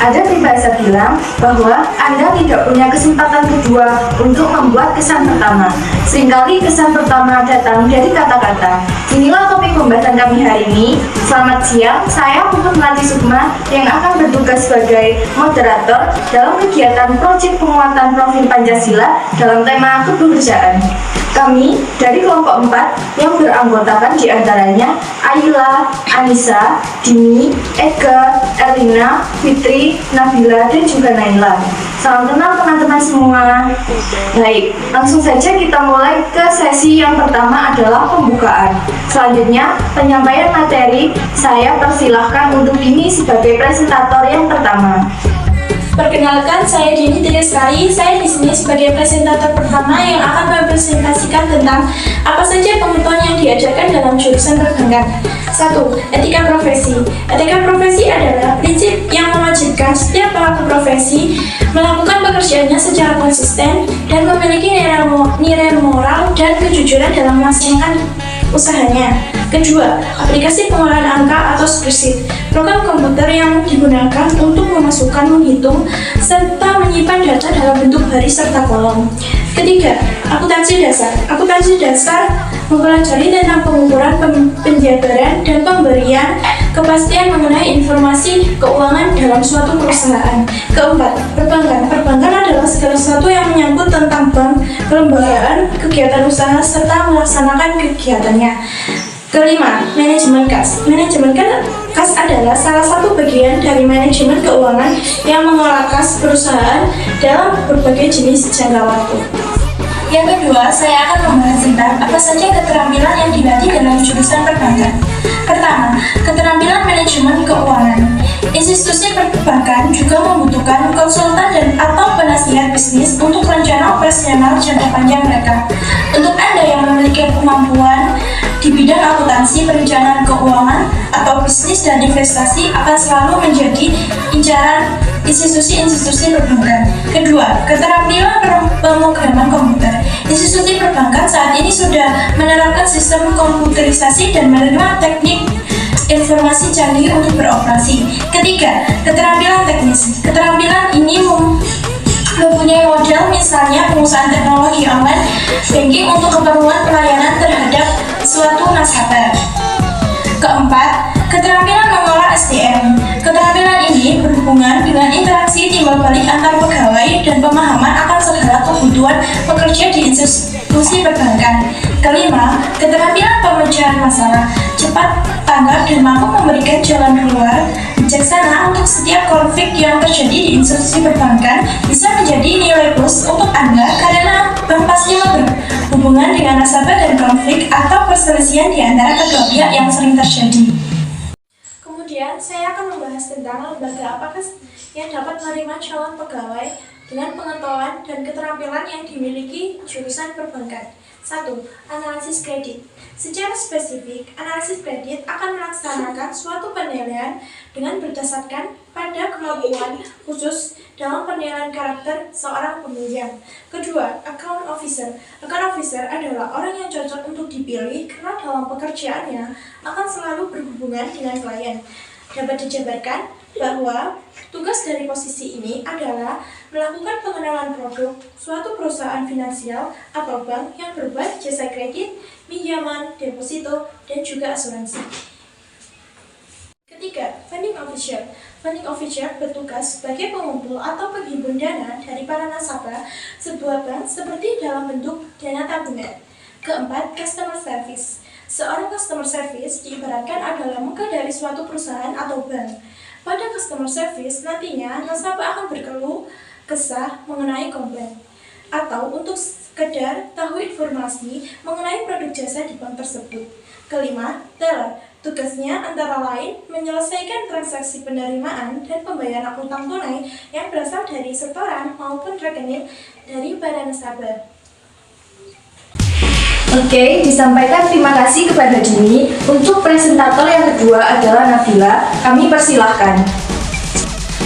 Ada peribahasa bilang bahwa Anda tidak punya kesempatan kedua untuk membuat kesan pertama. Seringkali kesan pertama datang dari kata-kata. Inilah topik pembahasan kami hari ini. Selamat siang, saya Puput Melati Sukma yang akan bertugas sebagai moderator dalam kegiatan proyek penguatan profil Pancasila dalam tema kebenekaan. Kami dari kelompok 4 yang beranggotakan diantaranya Ayla, Anissa, Dini, Ega, Elina, Fitri, Nabila, dan juga Naila. Salam kenal teman-teman semua. Baik, langsung saja kita mulai ke sesi yang pertama adalah pembukaan. Selanjutnya, penyampaian materi. Saya persilahkan untuk Dini sebagai presentator yang pertama. Perkenalkan, saya Dini Triastari. Saya di sini sebagai presentator pertama yang akan mempresentasikan tentang apa saja pengetahuan yang diajarkan dalam jurusan perbankan. 1. Etika profesi. Etika profesi adalah prinsip yang mewajibkan setiap pelaku profesi melakukan pekerjaannya secara konsisten dan memiliki nilai moral dan kejujuran dalam melaksanakan usahanya. Kedua, aplikasi pengolahan angka atau spreadsheet, program komputer yang digunakan untuk memasukkan, menghitung, serta menyimpan data dalam bentuk baris serta kolom. Ketiga, akuntansi dasar. Akuntansi dasar mempelajari tentang pengukuran, penjabaran, dan pemberian kepastian mengenai informasi keuangan dalam suatu perusahaan. Keempat, perbankan. Perbankan adalah segala sesuatu yang menyangkut tentang bank, kelembagaan, kegiatan usaha, serta melaksanakan kegiatannya. Kelima, manajemen kas. Manajemen kas adalah salah satu bagian dari manajemen keuangan yang mengelola kas perusahaan dalam berbagai jenis jangka waktu. Yang kedua, saya akan membahas tentang apa saja keterampilan yang dilatih dalam jurusan perbankan. Pertama, keterampilan manajemen keuangan. Institusi perbankan juga membutuhkan konsultan dan atau penasihat bisnis untuk rencana operasional jangka panjang mereka. Untuk Anda yang memiliki kemampuan di bidang akuntansi, perencanaan keuangan, atau bisnis dan investasi akan selalu menjadi incaran institusi-institusi perbankan. Kedua, keterampilan pemrograman komputer. Institusi perbankan saat ini sudah menerapkan sistem komputerisasi dan menerima teknik informasi canggih untuk beroperasi. Ketiga, keterampilan teknis. Keterampilan ini mempunyai model misalnya pengusahaan teknologi online banking untuk keperluan pelayanan terhadap suatu nasabah. Keempat, keterampilan mengolah SDM. Keterampilan ini berhubungan dengan interaksi timbal balik antar pegawai dan pemahaman akan segala kebutuhan pekerja di institusi perbankan. Kelima, keterampilan pemecahan masalah. Cepat, tanggap, dan mampu memberikan jalan keluar bijaksana untuk setiap konflik yang terjadi di institusi perbankan bisa menjadi nilai plus untuk Anda karena bank pasti berhubungan dengan nasabah dan konflik atau perselisihan di antara kedua pihak yang sering terjadi. Kemudian, saya akan membahas tentang lembaga apakah yang dapat menerima calon pegawai dengan pengetahuan dan keterampilan yang dimiliki jurusan perbankan. 1. Analisis kredit. Secara spesifik, analisis kredit akan melaksanakan suatu penilaian dengan berdasarkan pada kemampuan khusus dalam penilaian karakter seorang peminjam. Kedua, account officer. Account officer adalah orang yang cocok untuk dipilih karena dalam pekerjaannya akan selalu berhubungan dengan klien. Dapat dijabarkan bahwa tugas dari posisi ini adalah melakukan pengenalan produk suatu perusahaan finansial atau bank yang berbuat jasa kredit, pinjaman, deposito, dan juga asuransi. Ketiga, funding officer. Funding officer bertugas sebagai pengumpul atau penghimpun dana dari para nasabah sebuah bank seperti dalam bentuk dana tabungan. Keempat, customer service. Seorang customer service diibaratkan adalah muka dari suatu perusahaan atau bank. Pada customer service, nantinya nasabah akan berkeluh kesah mengenai komplain atau untuk sekedar tahu informasi mengenai produk jasa di bank tersebut. Kelima, teller. Tugasnya antara lain menyelesaikan transaksi penerimaan dan pembayaran utang tunai yang berasal dari setoran maupun rekening dari para nasabah. Oke, disampaikan terima kasih kepada Dini. Untuk presentator yang kedua adalah Nabila. Kami persilahkan.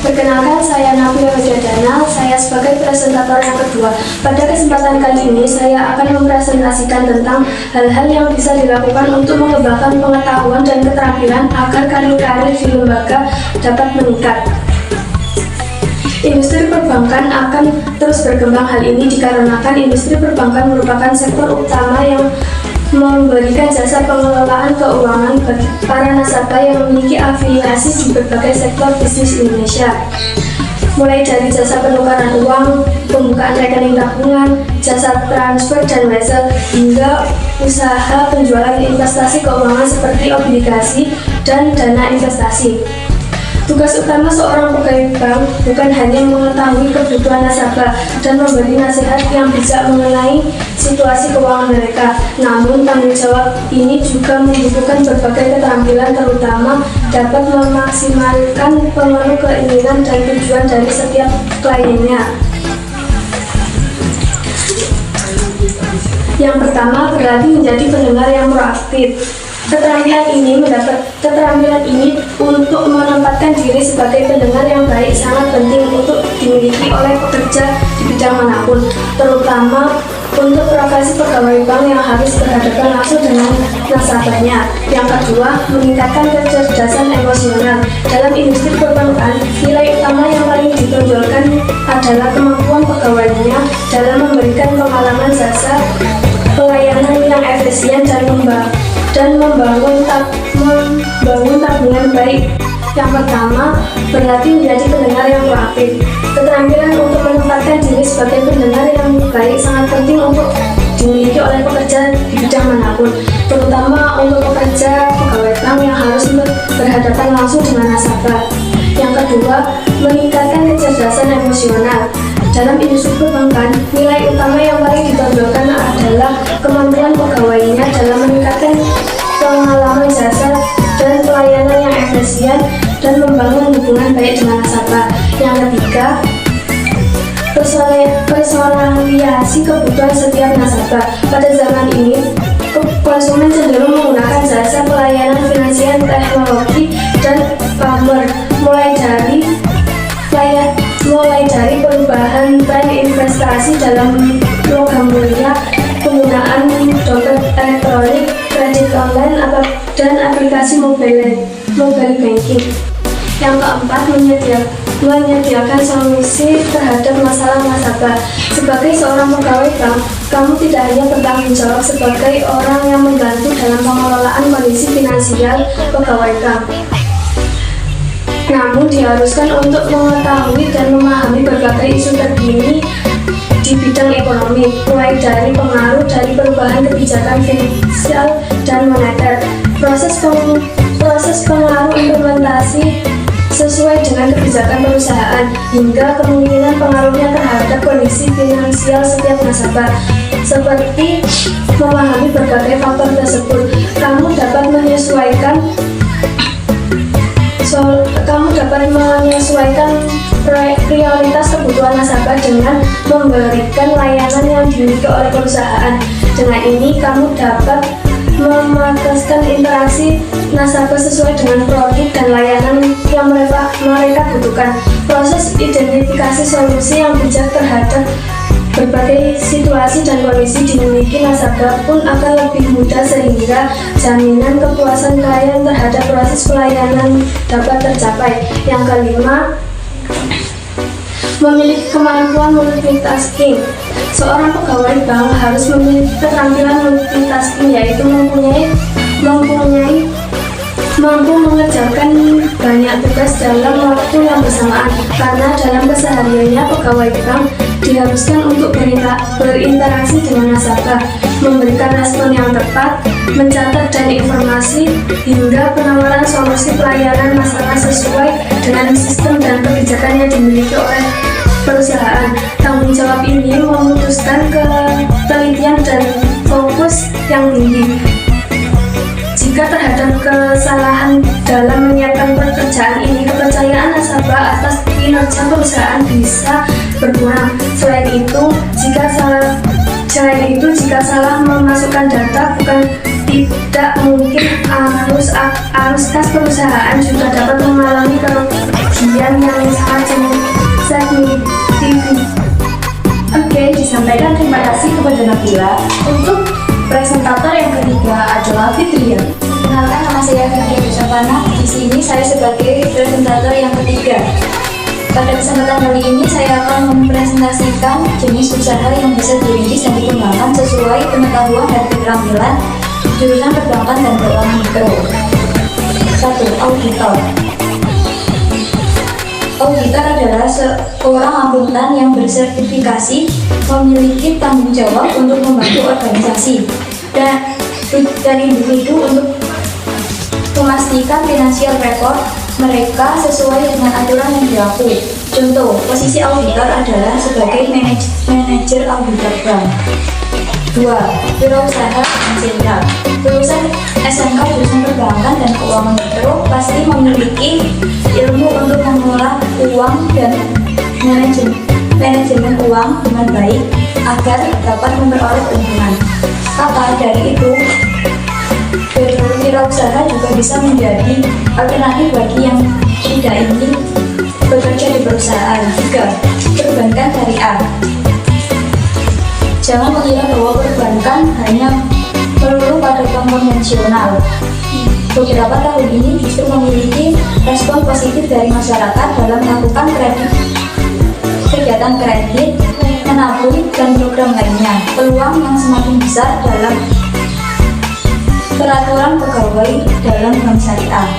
Perkenalkan, saya Nabila Wajadana. Saya sebagai presentator yang kedua. Pada kesempatan kali ini, saya akan mempresentasikan tentang hal-hal yang bisa dilakukan untuk mengembangkan pengetahuan dan keterampilan agar karir-karir di lembaga dapat meningkat. Industri perbankan akan terus berkembang. Hal ini dikarenakan industri perbankan merupakan sektor utama yang memberikan jasa pengelolaan keuangan bagi para nasabah yang memiliki afiliasi di berbagai sektor bisnis Indonesia, mulai dari jasa penukaran uang, pembukaan rekening tabungan, jasa transfer dan wesel, hingga usaha penjualan investasi keuangan seperti obligasi dan dana investasi. Tugas utama seorang pegawai bank bukan hanya mengetahui kebutuhan nasabah dan memberi nasihat yang bijak mengenai situasi keuangan mereka, namun tanggung jawab ini juga membutuhkan berbagai keterampilan, terutama dapat memaksimalkan pemenuh keinginan dan tujuan dari setiap kliennya. Yang pertama, berlatih menjadi pendengar yang proaktif. Keterampilan ini untuk menempatkan diri sebagai pendengar yang baik sangat penting untuk dimiliki oleh pekerja di bidang manapun, terutama untuk profesi pegawai bank yang harus berhadapan langsung dengan nasabahnya. Yang kedua, meningkatkan kecerdasan emosional. Dalam industri perbankan, nilai utama yang paling ditonjolkan adalah kemampuan pegawainya dalam memberikan pengalaman jasa pelayanan yang efisien dan membangun tabungan baik. Yang pertama, berlatih menjadi pendengar yang proaktif. Keterampilan untuk menempatkan diri sebagai pendengar yang baik sangat penting untuk dimiliki oleh pekerja di bidang manapun, terutama untuk pekerja pegawai bank yang harus berhadapan langsung dengan nasabah. Yang kedua, meningkatkan kecerdasan emosional. Dalam industri perbankan, nilai utama yang paling ditonjolkan adalah kemampuan pegawainya dalam meningkatkan pengalaman jasa dan pelayanan yang efisien dan membangun hubungan baik dengan nasabah. Yang ketiga, personalisasi kebutuhan setiap nasabah. Pada zaman ini, konsumen cenderung menggunakan jasa pelayanan finansial, teknologi, dan pamer, mulai dari perubahan tren investasi dalam logam mulia, penggunaan dompet elektronik, kredit online, dan aplikasi mobile banking. Yang keempat, menyediakan solusi terhadap masalah nasabah. Sebagai seorang pegawai bank, kamu tidak hanya bertanggung jawab sebagai orang yang membantu dalam pengelolaan kondisi finansial pegawai bank, namun diharuskan untuk mengetahui dan memahami berbagai isu terkini di bidang ekonomi, mulai dari pengaruh dari perubahan kebijakan finansial dan moneter, proses pengaruh implementasi sesuai dengan kebijakan perusahaan, hingga kemungkinan pengaruhnya terhadap kondisi finansial setiap nasabah. Seperti memahami berbagai faktor tersebut, kamu dapat menyesuaikan prioritas kebutuhan nasabah dengan memberikan layanan yang dimiliki oleh perusahaan. Dengan ini, kamu dapat memantaskan interaksi nasabah sesuai dengan produk dan layanan yang mereka butuhkan. Proses identifikasi solusi yang bijak terhadap berbagai situasi dan kondisi dimiliki nasabah pun akan lebih mudah, sehingga jaminan kepuasan klien terhadap proses pelayanan dapat tercapai. Yang kelima, memiliki kemampuan multitasking. Seorang pegawai bank harus memiliki keterampilan multitasking, yaitu mampu mengerjakan banyak tugas dalam waktu yang bersamaan, karena dalam kesehariannya pegawai bank diharuskan untuk berinteraksi dengan nasabah, memberikan respon yang tepat, mencatat dan informasi, hingga penawaran solusi pelayanan masalah sesuai dengan sistem dan kebijakan yang dimiliki oleh perusahaan. Tanggung jawab ini memutuskan ketelitian dan fokus yang tinggi. Jika terhadap kesalahan dalam menyiapkan pekerjaan ini, kepercayaan nasabah atas kinerja perusahaan bisa berkurang. Selain itu, jika salah memasukkan data, bukan tidak mungkin arus kas perusahaan juga dapat mengalami kerugian yang sangat signifikan. Oke, disampaikan terima kasih kepada Nabila. Untuk presentator yang ketiga adalah Fitria. Perkenalkan, nama saya Fitria Dusapana. Di sini saya sebagai presentator yang ketiga. Pada kesempatan kali ini saya akan mempresentasikan jenis usaha yang bisa dirintis dan dikembangkan sesuai pengetahuan dan keterampilan jurusan perbankan dan keuangan mikro. 1. Auditor. Auditor adalah seorang akuntan yang bersertifikasi memiliki tanggung jawab untuk membantu organisasi dan individu untuk memastikan finansial record mereka sesuai dengan aturan yang berlaku. Contoh, posisi auditor adalah sebagai manajer auditor bank. 2. Wirausaha finansial. Lulusan SMK jurusan perbankan dan keuangan mikro pasti memiliki ilmu untuk mengelola uang dan manajemen uang dengan baik agar dapat memperoleh keuntungan. Maka dari itu, berwirausaha juga bisa menjadi alternatif bagi yang tidak ingin bekerja di perusahaan. 3. Perbankan syariah. Jangan mengira bahwa perbankan hanya melulu pada bank konvensional. Beberapa tahun ini justru memiliki respon positif dari masyarakat dalam melakukan kegiatan kredit, menabung, dan program lainnya. Peluang yang semakin besar dalam peraturan pegawai dalam bank syariah.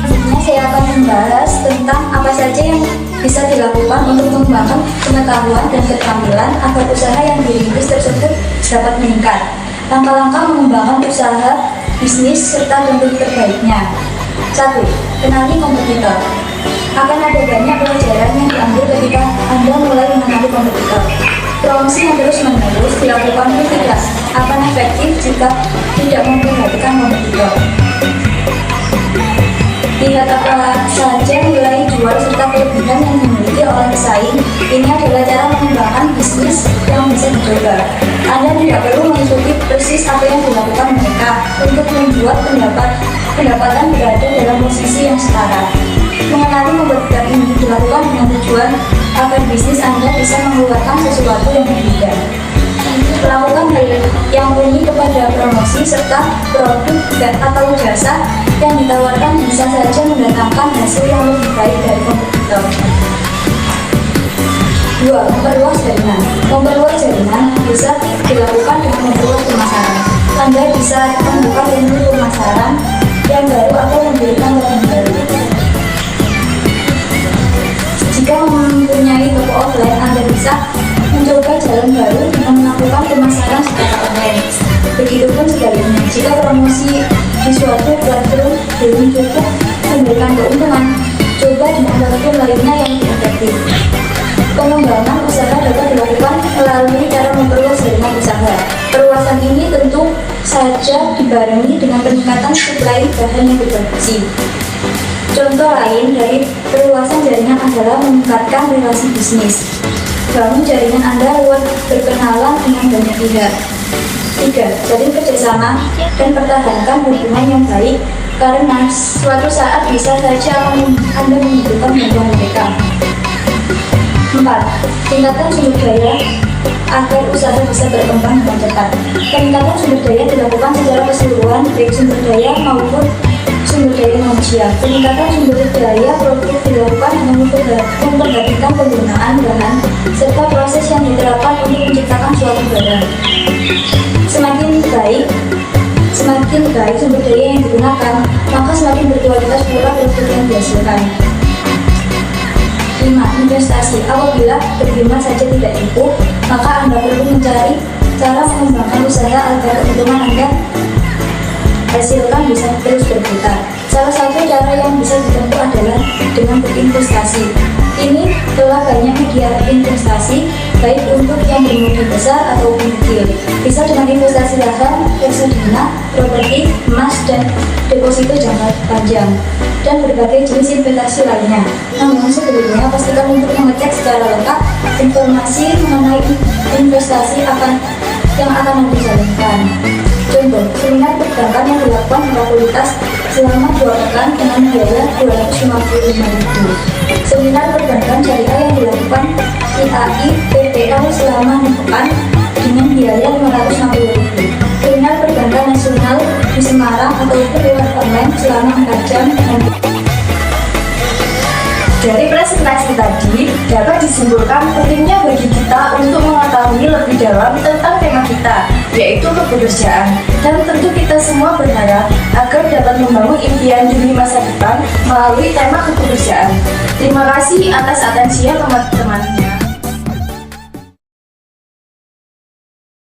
Selanjutnya saya akan membahas tentang apa saja yang bisa dilakukan untuk mengembangkan pengetahuan dan keterampilan agar usaha yang dirintis tersebut dapat meningkat. Langkah-langkah mengembangkan usaha bisnis serta bentuk terbaiknya. 1. Kenali kompetitor. Akan ada banyak pelajaran yang diambil ketika Anda mulai mengenali kompetitor. Promosi yang terus-menerus dilakukan pun tidak akan efektif jika tidak memperhatikan kompetitor. Lihat apa saja nilai jual serta kelebihan yang dimiliki oleh pesaing. Ini adalah cara mengembangkan bisnis yang bisa dicoba. Anda tidak perlu mengikuti persis apa yang dilakukan mereka untuk membuat pendapatan berada dalam posisi yang setara. Mengenali kompetitor ini dilakukan dengan tujuan agar bisnis Anda bisa mengeluarkan sesuatu yang berbeda. Melakukan hal yang unik kepada promosi serta produk atau jasa yang ditawarkan bisa saja mendatangkan hasil yang lebih baik dari kompetitor. 2. Memperluas jaringan. Memperluas jaringan bisa dilakukan dengan memperluas pemasaran. Anda bisa membuka lini pemasaran yang baru atau memberikan barang baru. Jika mempunyai toko offline, Anda bisa mencoba jalan baru dengan melakukan pemasaran secara online. Begitupun sebaliknya, jika promosi di suatu platform belum cukup memberikan keuntungan, coba dengan platform lainnya yang lebih efektif. Pengembangan usaha dapat dilakukan melalui cara memperluas jaringan usaha. Perluasan ini tentu saja dibarengi dengan peningkatan suplai bahan yang berproduksi. Contoh lain dari perluasan jaringan adalah meningkatkan relasi bisnis. Bangun jaringan Anda lewat berkenalan dengan banyak pihak. 3. Jalin kerjasama dan pertahankan hubungan yang baik karena suatu saat bisa saja Anda membutuhkan bantuan mereka. 4. Tingkatkan sumber daya agar usaha bisa berkembang dengan cepat. Peningkatan sumber daya dilakukan secara keseluruhan, baik sumber daya maupun sumber daya manusia. Peningkatan sumber daya produk dilakukan dengan memperhatikan penggunaan bahan serta proses yang diterapkan untuk menciptakan suatu barang. Semakin baik sumber daya yang digunakan, maka semakin berkualitas pula produk yang dihasilkan. 5. Investasi. Apabila berhemat saja tidak cukup, maka Anda perlu mencari cara mengembangkan usaha agar keuntungan Anda hasilkan bisa terus berputar. Salah satu cara yang bisa ditempuh adalah dengan berinvestasi. Ini telah banyak media investasi, baik untuk yang bermodal besar ataupun kecil. Bisa dengan investasi saham, reksadana, properti, emas, dan deposito jangka panjang, dan berbagai jenis investasi lainnya. Namun sebelumnya pastikan untuk mengecek secara lengkap informasi mengenai investasi yang akan Anda jalankan. Contoh, seminar perbankan yang dilakukan di fakultas selama 2 pekan dengan biaya Rp255.000. Seminar perbankan syariah yang dilakukan IAI PPL selama 6 pekan dengan biaya Rp560.000. Seminar perbankan nasional di Semarang ataupun lewat online selama 4 jam dengan Dari presentasi tadi dapat disimpulkan pentingnya bagi kita untuk mengetahui lebih dalam tentang tema kita, yaitu kepekerjaan. Dan tentu kita semua berharap agar dapat membangun impian demi masa depan melalui tema kepekerjaan. Terima kasih atas atensinya teman-teman.